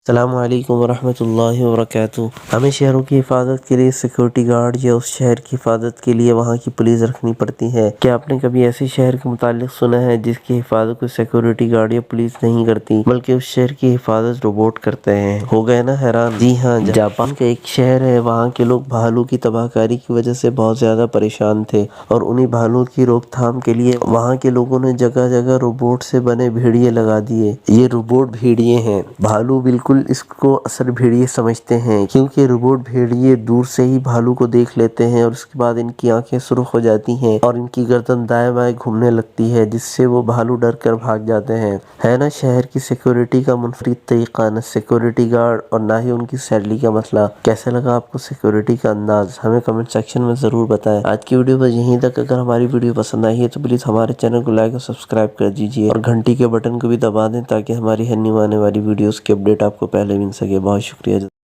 السلام علیکم ورحمۃ اللہ وبرکاتہ۔ ہمیں شہروں کی حفاظت کے لیے سیکورٹی گارڈ یا اس شہر کی حفاظت کے لیے وہاں کی پولیس رکھنی پڑتی ہے۔ کیا آپ نے کبھی ایسے شہر کے متعلق سنا ہے جس کی حفاظت کو سیکورٹی گارڈ یا پولیس نہیں کرتی بلکہ اس شہر کی حفاظت روبوٹ کرتے ہیں؟ ہو گئے نا حیران؟ جی ہاں، جاپان کا ایک شہر ہے۔ وہاں کے لوگ بھالو کی تباہ کاری کی وجہ سے بہت زیادہ پریشان تھے اور انہیں بھالو کی روک تھام کے لیے وہاں کے لوگوں نے جگہ جگہ روبوٹ سے بنے بھیڑیے لگا دیے۔ یہ روبوٹ بھیڑیے ہیں۔ بھالو بالکل اس کو اصل بھیڑیے سمجھتے ہیں کیونکہ روبوٹ بھیڑیے دور سے ہی بھالو کو دیکھ لیتے ہیں اور اس کے بعد ان کی آنکھیں سرخ ہو جاتی ہیں اور ان کی گردن دائیں بائیں گھومنے لگتی ہے، جس سے وہ بھالو ڈر کر بھاگ جاتے ہیں۔ ہے نا شہر کی سیکورٹی کا منفرد طریقہ، نہ سیکورٹی گارڈ اور نہ ہی ان کی سیلری کا مسئلہ۔ کیسے لگا آپ کو سیکورٹی کا انداز؟ ہمیں کمنٹ سیکشن میں ضرور بتائیں۔ آج کی ویڈیو بس یہیں تک۔ اگر ہماری ویڈیو پسند آئی ہے تو پلیز ہمارے چینل کو لائک اور سبسکرائب کر دیجیے اور گھنٹی کے بٹن کو بھی دبا دیں تاکہ ہماری ہر نیو آنے والی ویڈیوز کی اپڈیٹ آپ کو پہلے مل سکے۔ بہت شکریہ۔